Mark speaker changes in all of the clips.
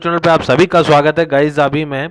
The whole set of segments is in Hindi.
Speaker 1: चैनल पे आप सभी का स्वागत है गाइस। अभी मैं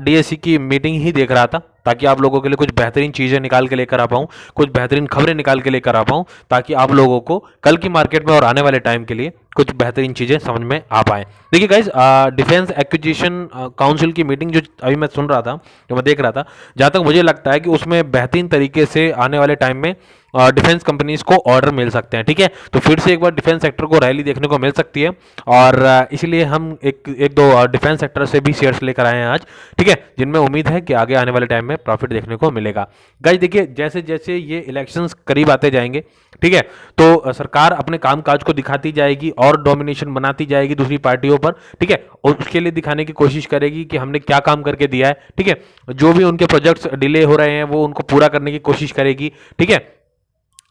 Speaker 1: डीएससी की मीटिंग ही देख रहा था ताकि आप लोगों के लिए कुछ बेहतरीन चीज़ें निकाल के लेकर आ पाऊँ, कुछ बेहतरीन खबरें निकाल के लेकर आ पाऊँ ताकि आप लोगों को कल की मार्केट में और आने वाले टाइम के लिए कुछ बेहतरीन चीज़ें समझ में आ पाएँ। देखिए गाइस, डिफेंस एक्विजिशन काउंसिल की मीटिंग जो अभी मैं सुन रहा था, जो मैं देख रहा था, जहाँ तक मुझे लगता है कि उसमें बेहतरीन तरीके से आने वाले टाइम में डिफेंस कंपनीज को ऑर्डर मिल सकते हैं। ठीक है, तो फिर से एक बार डिफेंस सेक्टर को रैली देखने को मिल सकती है और इसलिए हम एक दो डिफेंस सेक्टर से भी शेयर्स लेकर आए हैं आज। ठीक है, जिनमें उम्मीद है कि आगे आने वाले टाइम में प्रॉफिट देखने को मिलेगा। गाइस देखिए, जैसे जैसे ये इलेक्शंस करीब आते जाएंगे, ठीक है, तो सरकार अपने कामकाज को दिखाती जाएगी और डोमिनेशन बनाती जाएगी दूसरी पार्टियों पर। ठीक है, और उसके लिए दिखाने की कोशिश करेगी कि हमने क्या काम करके दिया है। ठीक है, जो भी उनके प्रोजेक्ट्स डिले हो रहे हैं वो उनको पूरा करने की कोशिश करेगी। ठीक है,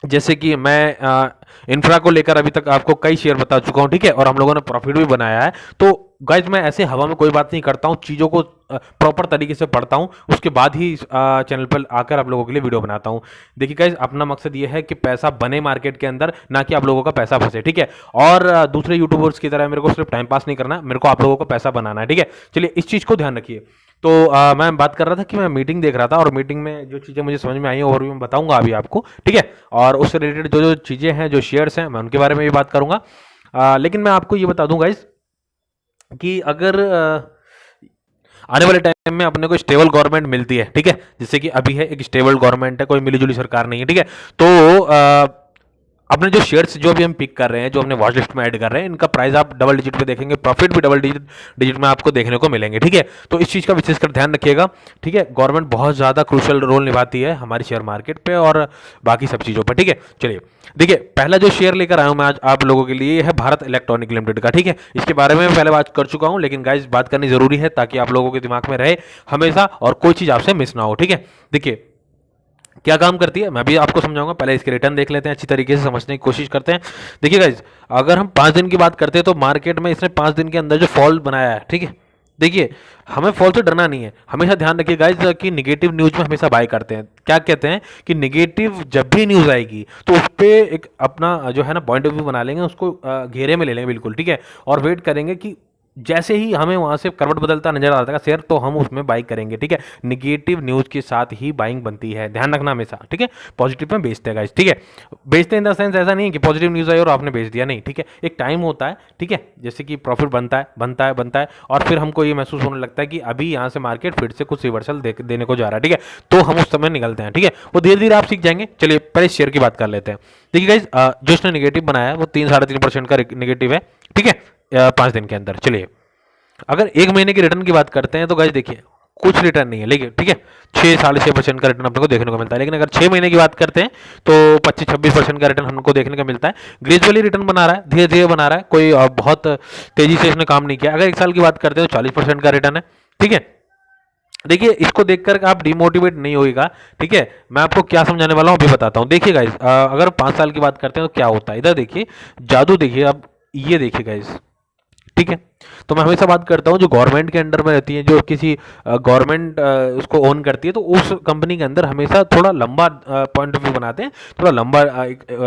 Speaker 1: जैसे कि मैं इंफ्रा को लेकर अभी तक आपको कई शेयर बता चुका हूं। ठीक है, और हम लोगों ने प्रॉफिट भी बनाया है। तो गाइज मैं ऐसे हवा में कोई बात नहीं करता हूं, चीज़ों को प्रॉपर तरीके से पढ़ता हूं, उसके बाद ही चैनल पर आकर आप लोगों के लिए वीडियो बनाता हूं। देखिए गाइज, अपना मकसद ये है कि पैसा बने मार्केट के अंदर, ना कि आप लोगों का पैसा फंसे। ठीक है, और दूसरे यूट्यूबर्स की तरह मेरे को सिर्फ टाइम पास नहीं करना, मेरे को आप लोगों को पैसा बनाना है। ठीक है, चलिए इस चीज़ को ध्यान रखिए। तो मैं बात कर रहा था कि मैं मीटिंग देख रहा था और मीटिंग में जो चीज़ें मुझे समझ में आई हैं और भी मैं बताऊंगा अभी आपको। ठीक है, और उससे रिलेटेड जो जो चीज़ें हैं, जो शेयर्स हैं, मैं उनके बारे में भी बात करूंगा। लेकिन मैं आपको ये बता दूंगा इस कि अगर आने वाले टाइम में अपने को स्टेबल गवर्नमेंट मिलती है, ठीक है, जैसे कि अभी है एक स्टेबल गवर्नमेंट है, कोई मिलीजुली सरकार नहीं है। ठीक है, तो अपने जो शेयर्स जो भी हम पिक कर रहे हैं, जो हमने वॉच लिस्ट में ऐड कर रहे हैं, इनका प्राइस आप डबल डिजिट पे देखेंगे, प्रॉफिट भी डबल डिजिट में आपको देखने को मिलेंगे। ठीक है, तो इस चीज़ का विशेषकर ध्यान रखिएगा। ठीक है, गवर्नमेंट बहुत ज़्यादा क्रूशियल रोल निभाती है हमारी शेयर मार्केट पे और बाकी सब चीज़ों पर। ठीक है, चलिए देखिए, पहला जो शेयर लेकर आया हूं मैं आज आप लोगों के लिए, है भारत इलेक्ट्रॉनिक लिमिटेड का। ठीक है, इसके बारे में मैं पहले बात कर चुका हूं, लेकिन गाइस बात करनी जरूरी है ताकि आप लोगों के दिमाग में रहे हमेशा और कोई चीज़ आपसे मिस ना हो। ठीक है, देखिए क्या काम करती है मैं भी आपको समझाऊंगा, पहले इसके रिटर्न देख लेते हैं, अच्छी तरीके से समझने की कोशिश करते हैं। देखिए गाइज, अगर हम 5 दिन की बात करते हैं तो मार्केट में इसने 5 दिन के अंदर जो फॉल बनाया है, ठीक है, देखिए हमें फॉल से डरना नहीं है। हमेशा ध्यान रखिए गाइज कि निगेटिव न्यूज में हमेशा बाय करते हैं। क्या कहते हैं कि निगेटिव जब भी न्यूज आएगी तो उस पर एक अपना जो है ना पॉइंट ऑफ व्यू बना लेंगे, उसको घेरे में ले लेंगे बिल्कुल। ठीक है, और वेट करेंगे कि जैसे ही हमें वहां से करवट बदलता नजर आता है शेयर, तो हम उसमें बाइंग करेंगे। ठीक है, निगेटिव न्यूज के साथ ही बाइंग बनती है, ध्यान रखना हमेशा। ठीक है, पॉजिटिव में बेचते हैं गाइस। ठीक है, बेचते इन द सेंस ऐसा नहीं है कि पॉजिटिव न्यूज आई और आपने बेच दिया, नहीं। ठीक है, एक टाइम होता है, ठीक है, जैसे कि प्रॉफिट बनता है और फिर हमको ये महसूस होने लगता है कि अभी यहाँ से मार्केट फिर से कुछ रिवर्सल देने को जा रहा है। ठीक है, तो हम उस समय निकलते हैं। ठीक है, वो धीरे धीरे आप सीख जाएंगे। चलिए पहले शेयर की बात कर लेते हैं। देखिए गाइस, जो इसने निगेटिव बनाया है वो 3-3.5% का निगेटिव है। ठीक है, 5 दिन के अंदर। चलिए अगर 1 महीने की रिटर्न की बात करते हैं तो गाइस देखिए कुछ रिटर्न नहीं है, लेकिन ठीक है 6-6.5% का रिटर्न अपने को देखने को मिलता है। लेकिन अगर 6 महीने की बात करते हैं तो 25-26% का रिटर्न हमको देखने को मिलता है। ग्रेजुअली रिटर्न बना रहा है, धीरे धीरे बना रहा है, कोई बहुत तेजी से इसने काम नहीं किया। अगर 1 साल की बात करते हैं तो 40% का रिटर्न है। ठीक है, देखिए इसको देखकर आप डिमोटिवेट नहीं होगा। ठीक है, मैं आपको क्या समझाने वाला हूं अभी बताता हूं। देखिए गाइस, अगर 5 साल की बात करते हैं तो क्या होता है, इधर देखिए जादू देखिए, अब ये देखिए गाइस। ठीक है, तो मैं हमेशा बात करता हूँ जो गवर्नमेंट के अंडर में रहती है, जो किसी गवर्नमेंट उसको ओन करती है, तो उस कंपनी के अंदर हमेशा थोड़ा लंबा पॉइंट ऑफ व्यू बनाते हैं, थोड़ा लंबा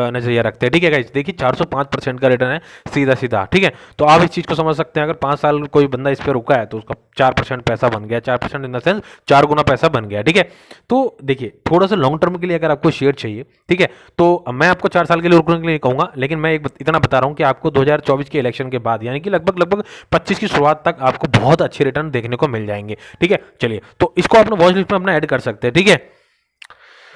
Speaker 1: नजरिया रखते हैं। ठीक है गाइस, देखिए 405% का रिटर्न है सीधा सीधा। ठीक है, तो आप इस चीज़ को समझ सकते हैं, अगर 5 साल कोई बंदा इस पर रुका है तो उसका 4% पैसा बन गया, 4% इन द सेंस 4 गुना पैसा बन गया। ठीक है, तो देखिए थोड़ा सा लॉन्ग टर्म के लिए अगर आपको शेयर चाहिए, ठीक है, तो मैं आपको 4 साल के लिए रुकने के लिए कहूंगा, लेकिन मैं एक इतना बता रहा हूं कि आपको 2024 के इलेक्शन के बाद, यानी कि लगभग 25 की शुरुआत तक आपको बहुत अच्छे रिटर्न देखने को मिल जाएंगे। ठीक है, चलिए तो इसको अपने वॉच लिस्ट में अपना ऐड कर सकते हैं। ठीक है,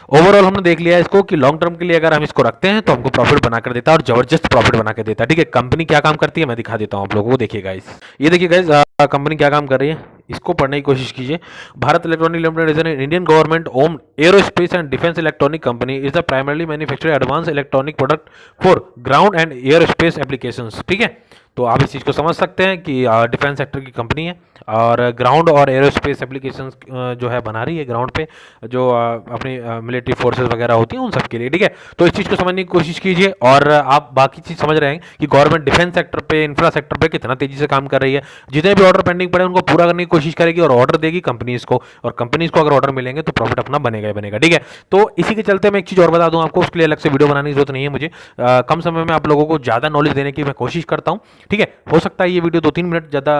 Speaker 1: ओवरऑल हमने देख लिया इसको कि लॉन्ग टर्म के लिए अगर हम इसको रखते हैं तो हमको प्रॉफिट बनाकर देता है और जबरदस्त प्रॉफिट बना के देता है। ठीक है, कंपनी क्या काम करती है मैं दिखा देता हूं आप लोगों को। देखिए गाइस, ये देखिए गाइस, कंपनी क्या काम कर रही है, इसको पढ़ने की कोशिश कीजिए। Bharat electronic limited is an Indian government own aerospace and defence electronic company, is the primarily manufacture advance electronic product for ground and aerospace applications. ठीक है, तो आप इस चीज़ को समझ सकते हैं कि डिफेंस सेक्टर की कंपनी है और ग्राउंड और एरोस्पेस एप्लीकेशंस जो है बना रही है ग्राउंड पे, जो अपनी मिलिट्री फोर्सेस वगैरह होती हैं उन सब के लिए। ठीक है, तो इस चीज़ को समझने की कोशिश कीजिए और आप बाकी चीज़ समझ रहे हैं कि गवर्नमेंट डिफेंस सेक्टर पे, इंफ्रा सेक्टर पे कितना तेजी से काम कर रही है। जितने भी ऑर्डर पेंडिंग पड़े उनको पूरा करने की कोशिश करेगी और ऑर्डर देगी कंपनीज को, और कंपनीज को अगर ऑर्डर मिलेंगे तो प्रॉफिट अपना बनेगा ही बनेगा। ठीक है, तो इसी के चलते मैं एक चीज़ और बता दूं आपको, उसके लिए अलग से वीडियो बनाने की जरूरत नहीं है मुझे, कम समय में आप लोगों को ज़्यादा नॉलेज देने की मैं कोशिश करता हूँ। ठीक है। हो सकता है ये वीडियो 2-3 मिनट ज़्यादा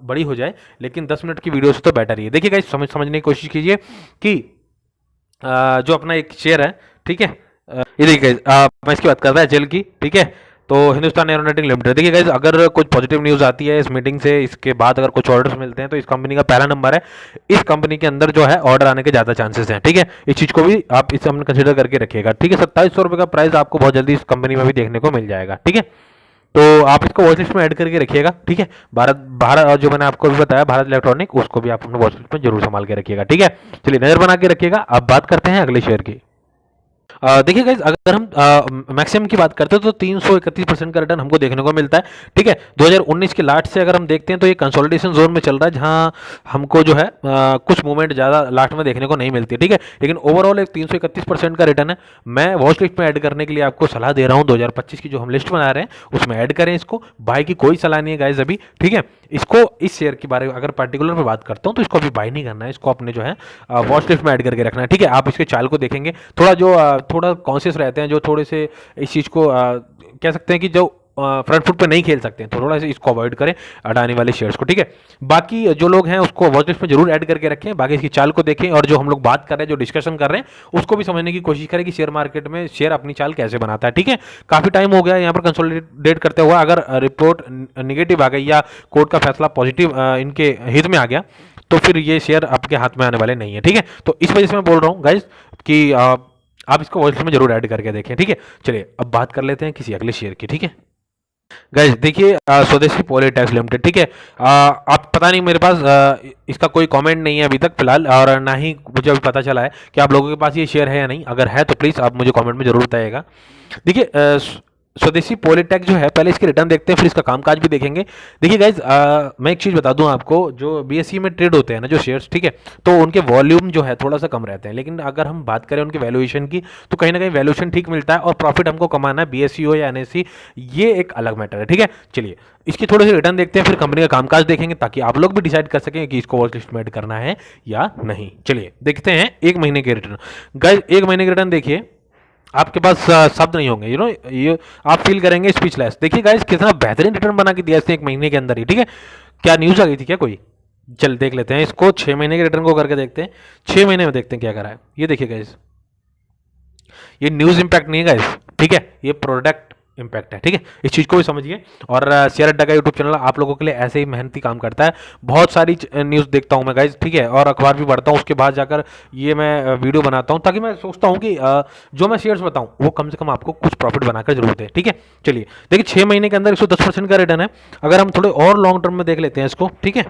Speaker 1: बड़ी हो जाए, लेकिन 10 मिनट की वीडियो से तो बेटर ही है। देखिए गाइस, समझने की कोशिश कीजिए कि जो अपना एक शेयर है, ठीक है, ये देखिए मैं इसकी बात कर रहा है एचएल की, ठीक है। तो हिंदुस्तान एरोनॉटिक लिमिटेड, देखिए गाइस, अगर कुछ पॉजिटिव न्यूज़ आती है इस मीटिंग से, इसके बाद अगर कुछ ऑर्डर्स मिलते हैं तो इस कंपनी का पहला नंबर है। इस कंपनी के अंदर जो है ऑर्डर आने के ज़्यादा चांसेस हैं, ठीक है। इस चीज़ को भी आप इस हमने कंसिडर करके रखिएगा, ठीक है। 2700 रुपये का प्राइस आपको बहुत जल्दी इस कंपनी में भी देखने को मिल जाएगा, ठीक है। तो आप इसको वॉच लिस्ट में ऐड करके रखिएगा, ठीक है। भारत और जो मैंने आपको भी बताया भारत इलेक्ट्रॉनिक, उसको भी आप अपने वॉच लिस्ट में जरूर संभाल के रखिएगा, ठीक है। चलिए नजर बना के रखिएगा। अब बात करते हैं अगले शेयर की। देखिए गाइस, अगर हम मैक्सिमम की बात करते हैं तो 331% का रिटर्न हमको देखने को मिलता है, ठीक है। 2019 के लास्ट से अगर हम देखते हैं तो ये कंसोलिडेशन जोन में चल रहा है, जहां हमको जो है कुछ मूवमेंट ज़्यादा लास्ट में देखने को नहीं मिलती, ठीक है। लेकिन ओवरऑल एक 331% का रिटर्न है। मैं वॉच लिस्ट में ऐड करने के लिए आपको सलाह दे रहा हूँ। 2025 की जो हम लिस्ट बना रहे हैं उसमें ऐड करें इसको। बाय की कोई सलाह नहीं है गाइस अभी, ठीक है। इसको इस शेयर के बारे में अगर पर्टिकुलर में बात करता हूँ तो इसको अभी बाय नहीं करना है, इसको अपने जो है वॉच लिस्ट में ऐड करके रखना है, ठीक है। आप इसके चाल को देखेंगे, थोड़ा कॉन्शियस रहते हैं जो थोड़े से इस चीज़ को कह सकते हैं कि जो फ्रंट फुट पे नहीं खेल सकते हैं, तो थोड़ा सा इसको अवॉइड करें अडानी वाले शेयर्स को, ठीक है। बाकी जो लोग हैं उसको वॉच लिस्ट में जरूर ऐड करके रखें, बाकी इसकी चाल को देखें, और जो हम लोग बात कर रहे हैं, जो डिस्कशन कर रहे हैं, उसको भी समझने की कोशिश करें कि शेयर मार्केट में शेयर अपनी चाल कैसे बनाता है, ठीक है। काफ़ी टाइम हो गया यहाँ पर कंसोलिडेट करते हुआ, अगर रिपोर्ट निगेटिव आ गई या कोर्ट का फैसला पॉजिटिव इनके हित में आ गया तो फिर ये शेयर आपके हाथ में आने वाले नहीं है, ठीक है। तो इस वजह से मैं बोल रहा हूँ गाइज कि आप इसको वॉच लिस्ट में जरूर ऐड करके देखें, ठीक है। चलिए अब बात कर लेते हैं किसी अगले शेयर की, ठीक है। गाइज देखिए, स्वदेशी पॉलीटेक्स लिमिटेड, ठीक है। आप पता नहीं, मेरे पास इसका कोई कमेंट नहीं है अभी तक फिलहाल, और ना ही मुझे अभी पता चला है कि आप लोगों के पास ये शेयर है या नहीं। अगर है तो प्लीज़ आप मुझे कमेंट में जरूर बताइएगा। देखिए स्वदेशी पॉलीटेक जो है, पहले इसके रिटर्न देखते हैं, फिर इसका कामकाज भी देखेंगे। देखिए गाइज, मैं एक चीज़ बता दूं आपको, जो बीएसई में ट्रेड होते हैं ना जो शेयर्स, ठीक है, तो उनके वॉल्यूम जो है थोड़ा सा कम रहते हैं, लेकिन अगर हम बात करें उनके वैल्यूएशन की तो कहीं ना कहीं वैल्यूएशन ठीक मिलता है, और प्रॉफिट हमको कमाना है, बीएसई हो या एनएसई, ये एक अलग मैटर है, ठीक है। चलिए इसकी थोड़े से रिटर्न देखते हैं, फिर कंपनी का कामकाज देखेंगे, ताकि आप लोग भी डिसाइड कर सकें कि इसको वॉच लिस्ट में ऐड करना है या नहीं। चलिए देखते हैं 1 महीने के रिटर्न। गाइज 1 महीने के रिटर्न देखिए, आपके पास शब्द नहीं होंगे, ये आप फील करेंगे स्पीचलेस। देखिए गाइस, कितना बेहतरीन रिटर्न बना के दिया इसने 1 महीने के अंदर ही, ठीक है। क्या न्यूज़ आ गई थी क्या कोई? चल देख लेते हैं इसको, 6 महीने के रिटर्न को करके देखते हैं, 6 महीने में देखते हैं क्या करा है। ये देखिए गाइस, ये न्यूज़ इंपैक्ट नहीं है गाइस, ठीक है, ये प्रोडक्ट इंपैक्ट है, ठीक है। इस चीज़ को भी समझिए। और शेयर अड्डा का यूट्यूब चैनल आप लोगों के लिए ऐसे ही मेहनती काम करता है। बहुत सारी न्यूज़ देखता हूँ मैं गाइस, ठीक है, और अखबार भी पढ़ता हूँ, उसके बाद जाकर ये मैं वीडियो बनाता हूँ, ताकि मैं सोचता हूँ कि जो मैं शेयर्स बताऊँ वो कम से कम आपको कुछ प्रॉफिट बनाकर जरूर दे, ठीक है। चलिए देखिए, 6 महीने के अंदर 110% का रिटर्न है। अगर हम थोड़े और लॉन्ग टर्म में देख लेते हैं इसको, ठीक है,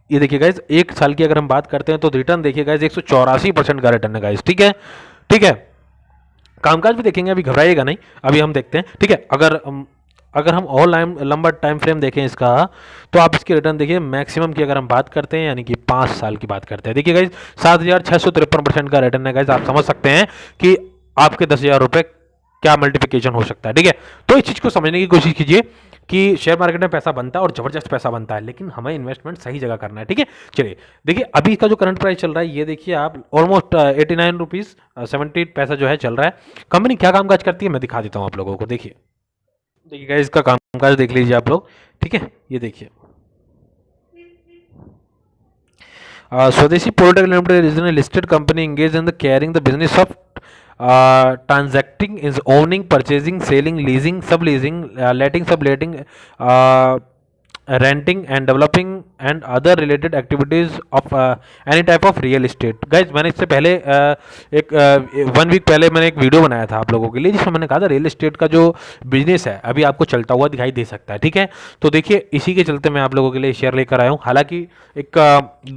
Speaker 1: ये देखिए गाइज, 1 साल की अगर हम बात करते हैं तो रिटर्न देखिए गाइज 184% का रिटर्न है गाइज, ठीक है, ठीक है। कामकाज भी देखेंगे, अभी घबराइएगा नहीं, अभी हम देखते हैं, ठीक है। अगर हम और लंबा टाइम फ्रेम देखें इसका, तो आप इसके रिटर्न देखिए, मैक्सिमम की अगर हम बात करते हैं, यानी कि 5 साल की बात करते हैं, देखिए गाइज 7,653% का रिटर्न है गाइज। आप समझ सकते हैं कि आपके 10,000 रुपये क्या मल्टीप्लिकेशन हो सकता है, ठीक है। तो इस चीज़ को समझने की कोशिश कीजिए कि शेयर मार्केट में पैसा बनता है और ज़बरदस्त पैसा बनता है, लेकिन हमें इन्वेस्टमेंट सही जगह करना है, ठीक है। चलिए देखिए, अभी इसका जो करंट प्राइस चल रहा है, ये देखिए आप, ऑलमोस्ट 89 रुपीज़ 78 पैसा जो है चल रहा है। कंपनी क्या कामकाज करती है मैं दिखा देता हूँ आप लोगों को। देखिए देखिएगा, इसका कामकाज देख लीजिए आप लोग, ठीक है। ये देखिए, स्वदेशी portal limited is a listed company engaged in the carrying the business of transacting is owning, purchasing, selling, leasing, subleasing, letting, subletting, renting and developing and other related activities of any type of real estate। Guys मैंने इससे पहले एक 1 वीक पहले मैंने एक वीडियो बनाया था आप लोगों के लिए, जिसमें मैंने कहा था रियल एस्टेट का जो बिजनेस है अभी आपको चलता हुआ दिखाई दे सकता है, ठीक है। तो देखिए इसी के चलते मैं आप लोगों के लिए शेयर लेकर आया हूँ। हालांकि एक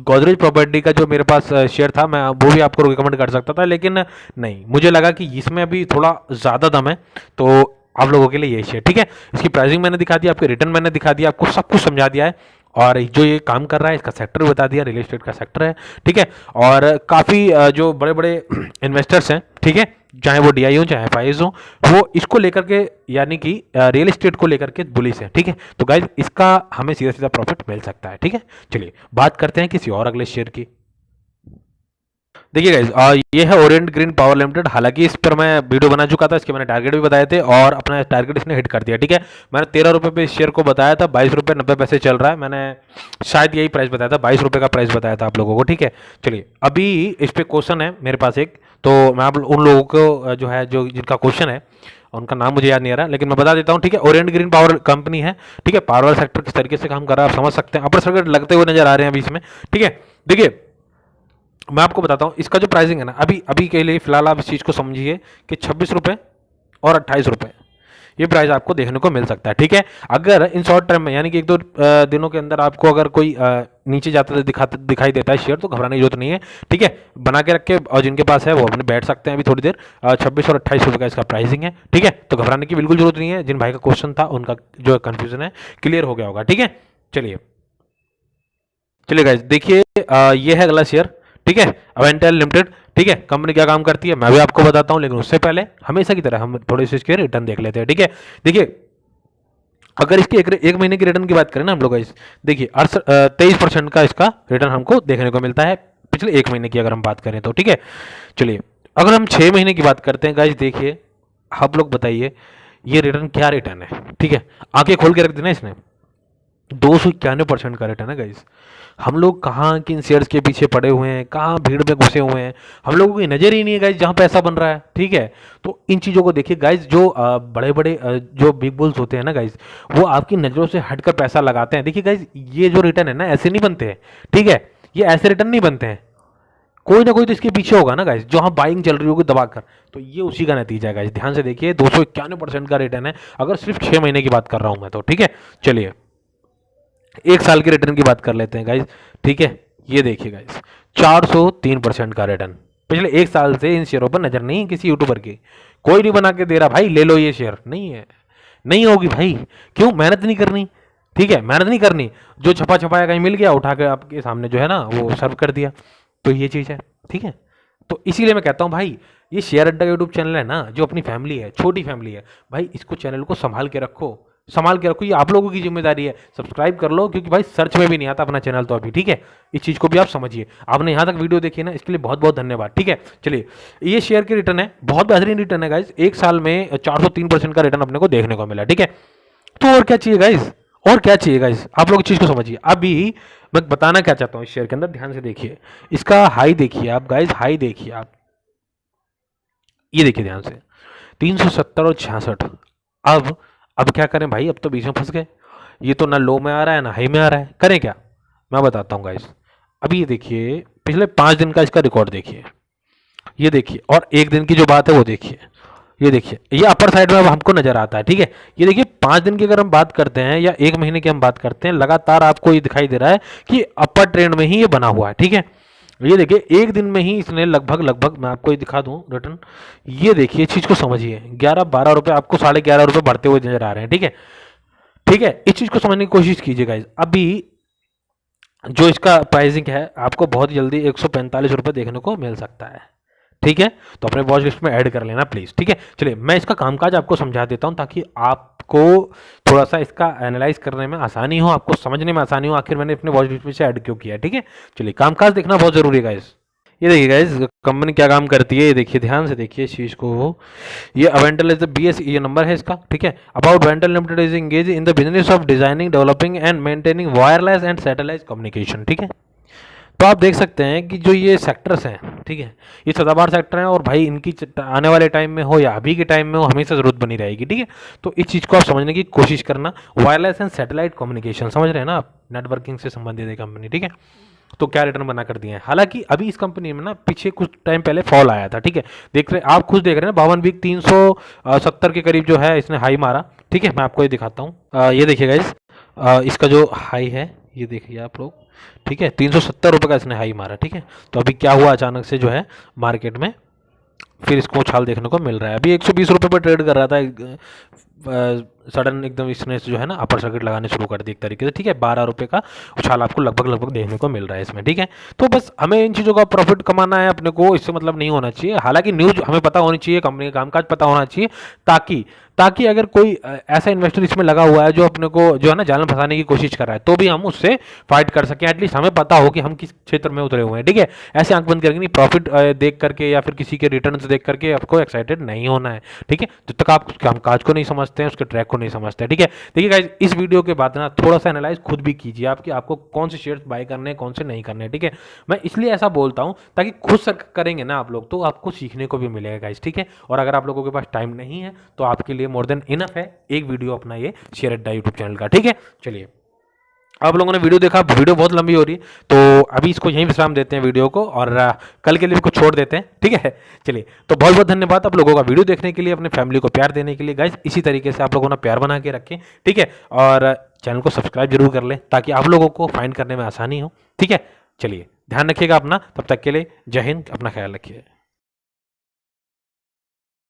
Speaker 1: गोदरेज प्रॉपर्टी का जो मेरे पास शेयर था, मैं वो भी आपको रिकमेंड कर सकता था, लेकिन नहीं, मुझे लगा कि इसमें अभी थोड़ा ज़्यादा दम है, तो आप लोगों के लिए ये शेयर, ठीक है। इसकी प्राइसिंग मैंने दिखा दिया, आपके रिटर्न मैंने दिखा दिया, आपको सब कुछ समझा दिया है, और जो ये काम कर रहा है इसका सेक्टर बता दिया, रियल एस्टेट का सेक्टर है, ठीक है। और काफ़ी जो बड़े बड़े इन्वेस्टर्स हैं, ठीक है, चाहे वो डीआई हो चाहे एफआईज हो, वो इसको लेकर के, यानी कि रियल एस्टेट को लेकर के बुलिश है, ठीक है। तो गाइज इसका हमें सीधा सीधा प्रॉफिट मिल सकता है, ठीक है। चलिए बात करते हैं किसी और अगले शेयर की। देखिए गाइस, ये है ओरिएंट ग्रीन पावर लिमिटेड। हालांकि इस पर मैं वीडियो बना चुका था, इसके मैंने टारगेट भी बताए थे और अपना टारगेट इसने हिट कर दिया। ठीक है, मैंने 13 रुपये पे इस शेयर को बताया था, 22 रुपये 90 पैसे चल रहा है। मैंने शायद यही प्राइस बताया था, 22 रुपये का प्राइस बताया था आप लोगों को। ठीक है, चलिए अभी इस पर क्वेश्चन है मेरे पास एक, तो मैं आप उन लोगों को जो है, जो जिनका क्वेश्चन है उनका नाम मुझे याद नहीं आ रहा, लेकिन मैं बता देता हूँ। ठीक है, ओरिएंट ग्रीन पावर कंपनी है। ठीक है, पावर वाला सेक्टर किस तरीके से काम कर रहा है आप समझ सकते हैं। अपर सर्किट लगते हुए नजर आ रहे हैं अभी इसमें। ठीक है, देखिए मैं आपको बताता हूँ इसका जो प्राइसिंग है ना, अभी अभी के लिए फिलहाल आप इस चीज़ को समझिए कि 26 रुपये और 28 रुपये ये प्राइस आपको देखने को मिल सकता है। ठीक है, अगर इन शॉर्ट टर्म में यानी कि 1-2 दिनों के अंदर आपको अगर कोई नीचे जाता दिखाई देता है शेयर, तो घबराने की जरूरत नहीं है। ठीक है, बना के रख के और जिनके पास है वो अपने बैठ सकते हैं अभी थोड़ी देर। 26 और 28 रुपये का इसका प्राइसिंग है। ठीक है, तो घबराने की बिल्कुल जरूरत नहीं है। जिन भाई का क्वेश्चन था उनका जो कन्फ्यूजन है क्लियर हो गया होगा। ठीक है, चलिए चलिए गाइस देखिए, ये है अगला शेयर। ठीक है, अवेंटल लिमिटेड। ठीक है, कंपनी क्या काम करती है मैं भी आपको बताता हूं, लेकिन उससे पहले हमेशा की तरह हम थोड़े से इसके रिटर्न देख लेते हैं। ठीक है, देखिए अगर इसके एक महीने की रिटर्न की बात करें ना हम लोग गाइस, देखिए 23% का इसका रिटर्न हमको देखने को मिलता है पिछले एक महीने की अगर हम बात करें तो। ठीक है, चलिए अगर हम 6 महीने की बात करते हैं गाइस, देखिए आप लोग बताइए ये रिटर्न क्या रिटर्न है। ठीक है, आंखें खोल के रख देना इसने, 291% का रिटर्न है गाइस। हम लोग कहाँ किन शेयर्स के पीछे पड़े हुए हैं, कहाँ भीड़ में घुसे हुए हैं, हम लोगों की नज़र ही नहीं है गाइस जहाँ पैसा बन रहा है। ठीक है, तो इन चीज़ों को देखिए गाइस, जो बड़े बड़े जो बिग बुल्स होते हैं ना गाइस, वो आपकी नज़रों से हटकर पैसा लगाते हैं। देखिए गाइस, ये जो रिटर्न है ना ऐसे नहीं बनते हैं। ठीक है, ये ऐसे रिटर्न नहीं बनते हैं, कोई ना कोई तो इसके पीछे होगा ना गाइस, जो हाँ बाइंग चल रही होगी दबाकर, तो ये उसी का नतीजा है गाइस। ध्यान से देखिए, 291% का रिटर्न है अगर सिर्फ 6 महीने की बात कर रहा हूँ मैं तो। ठीक है, चलिए एक साल के रिटर्न की बात कर लेते हैं गाइस। ठीक है, ये देखिए गाइस, 403% का रिटर्न पिछले एक साल से इन शेयरों पर नजर नहीं किसी यूट्यूबर की। कोई नहीं बना के दे रहा भाई ले लो ये शेयर, नहीं है, नहीं होगी भाई। क्यों? मेहनत नहीं करनी। ठीक है, मेहनत नहीं करनी, जो छपा छपाया कहीं मिल गया उठा के आपके सामने जो है ना वो सर्व कर दिया, तो ये चीज़ है। ठीक है, तो इसीलिए मैं कहता हूँ भाई, ये शेयर अड्डा यूट्यूब चैनल है ना, जो अपनी फैमिली है, छोटी फैमिली है भाई, इसको चैनल को संभाल के रखो, संभाल के रखो, ये आप लोगों की जिम्मेदारी है। सब्सक्राइब कर लो, क्योंकि भाई सर्च में भी नहीं आता अपना चैनल तो अभी। ठीक है, इस चीज़ को भी आप समझिए। आपने यहाँ तक वीडियो देखी ना, इसके लिए बहुत बहुत धन्यवाद। ठीक है, चलिए ये शेयर की रिटर्न है, बहुत बेहतरीन रिटर्न है गाइज। एक साल में 403% का रिटर्न अपने को देखने को मिला। ठीक है, तो और क्या चाहिए गाइज, और क्या चाहिए गाइज, आप लोग इस चीज़ को समझिए। अभी मैं बताना क्या चाहता हूँ इस शेयर के अंदर, ध्यान से देखिए, इसका हाई देखिए आप गाइज, हाई देखिए आप, ये देखिए ध्यान से, 370 और 66। अब क्या करें भाई, अब तो बीच में फंस गए। ये तो ना लो में आ रहा है ना हाई में आ रहा है, करें क्या? मैं बताता हूँ गाइस। अभी ये देखिए, पिछले 5 दिन का इसका रिकॉर्ड देखिए, ये देखिए, और एक दिन की जो बात है वो देखिए, ये देखिए, ये अपर साइड में अब हमको नजर आता है। ठीक है, ये देखिए 5 दिन की अगर हम बात करते हैं या एक महीने की हम बात करते हैं, लगातार आपको ये दिखाई दे रहा है कि अपर ट्रेंड में ही ये बना हुआ है। ठीक है, ये देखिए एक दिन में ही इसने लगभग लगभग, मैं आपको ये दिखा दूं रिटर्न, ये देखिए चीज को समझिए, 11-12 रुपए आपको 11.5 रुपए बढ़ते हुए नजर आ रहे हैं। ठीक है, ठीक है, इस चीज को समझने की कोशिश कीजिए गाइस। अभी जो इसका प्राइसिंग है आपको बहुत जल्दी 145 रुपये देखने को मिल सकता है। ठीक है, तो अपने वॉच लिस्ट में ऐड कर लेना प्लीज। ठीक है, चलिए मैं इसका कामकाज आपको समझा देता हूं, ताकि आपको थोड़ा सा इसका एनालाइज करने में आसानी हो, आपको समझने में आसानी हो, आखिर मैंने अपने वॉच लिस्ट में से ऐड क्यों किया है। ठीक है, चलिए कामकाज देखना बहुत जरूरी है गाइस। ये देखिए गाइस, कंपनी क्या काम करती है, ये देखिए ध्यान से देखिए इस चीज को। ये अवेंटल इज द बीएस, ये नंबर है इसका। ठीक है, about वेंटल limited is engage in the business of designing, developing and maintaining wireless and satellite communication. ठीक है, तो आप देख सकते हैं कि जो ये सेक्टर्स हैं, ठीक है, ये सदाबहार सेक्टर हैं, और भाई इनकी आने वाले टाइम में हो या अभी के टाइम में हो, हमेशा ज़रूरत बनी रहेगी। ठीक है, तो इस चीज़ को आप समझने की कोशिश करना। वायरलेस एंड सैटेलाइट कम्युनिकेशन समझ रहे हैं ना आप, नेटवर्किंग से संबंधित है कंपनी। ठीक है, तो क्या रिटर्न बना कर दिए हैं। हालांकि अभी इस कंपनी में ना पीछे कुछ टाइम पहले फॉल आया था। ठीक है, देख रहे आप खुद देख रहे हैं ना, 52 वीक 370 के करीब जो है इसने हाई मारा। ठीक है, मैं आपको ये दिखाता हूँ, ये देखिए गाइस, इसका जो हाई है ये देखिए आप लोग। ठीक है, 370 रुपये का इसने हाई मारा। ठीक है, तो अभी क्या हुआ, अचानक से जो है मार्केट में फिर इसको उछाल देखने को मिल रहा है। अभी 120 रुपये पर ट्रेड कर रहा था सडन एकदम इसने जो है ना अपर सर्किट लगाने शुरू कर दी एक तरीके से, ठीक है। 12 रुपये का उछाल आपको लगभग लगभग देखने को मिल रहा है इसमें, ठीक है। तो बस हमें इन चीज़ों का प्रॉफिट कमाना है अपने को, इससे मतलब नहीं होना चाहिए। हालांकि न्यूज़ हमें पता होनी चाहिए, कंपनी का कामकाज पता होना चाहिए, ताकि ताकि अगर कोई ऐसा इन्वेस्टर इसमें लगा हुआ है जो अपने को जो है ना जाल में फंसाने की कोशिश कर रहा है, तो भी हम उससे फाइट कर सकें, एटलीस्ट हमें पता हो कि हम किस क्षेत्र में उतरे हुए हैं, ठीक है। ऐसे आंख बंद करके नहीं, प्रॉफिट देख करके या फिर किसी के रिटर्न्स देख करके आपको एक्साइटेड नहीं होना है, ठीक है। जब तक आप कामकाज को नहीं समझते हैं, उसके ट्रैक को नहीं समझते हैं, ठीक है। देखिए गाइस, इस वीडियो के बाद ना थोड़ा सा एनालाइज खुद भी कीजिए आपकी, आपको कौन से शेयर्स बाय करने हैं, कौन से नहीं करने हैं, ठीक है। मैं इसलिए ऐसा बोलता हूं ताकि खुद से करेंगे ना आप लोग तो आपको सीखने को भी मिलेगा गाइस, ठीक है। और अगर आप लोगों के पास टाइम नहीं है तो आपके लिए मोर देन इनफ है एक वीडियो अपना ये शेयर अड्डा यूट्यूब चैनल का, ठीक है। चलिए, आप लोगों ने वीडियो देखा, वीडियो बहुत लंबी हो रही है, तो अभी इसको यहीं विश्राम देते हैं वीडियो को, और कल के लिए भी कुछ छोड़ देते हैं, ठीक है। चलिए, तो बहुत बहुत धन्यवाद आप लोगों का वीडियो देखने के लिए, अपने फैमिली को प्यार देने के लिए गाइस। इसी तरीके से आप लोगों ने प्यार बना के रखें, ठीक है। और चैनल को सब्सक्राइब जरूर कर लें ताकि आप लोगों को फाइंड करने में आसानी हो, ठीक है। चलिए, ध्यान रखिएगा अपना, तब तक के लिए जय हिंद, अपना ख्याल रखिए।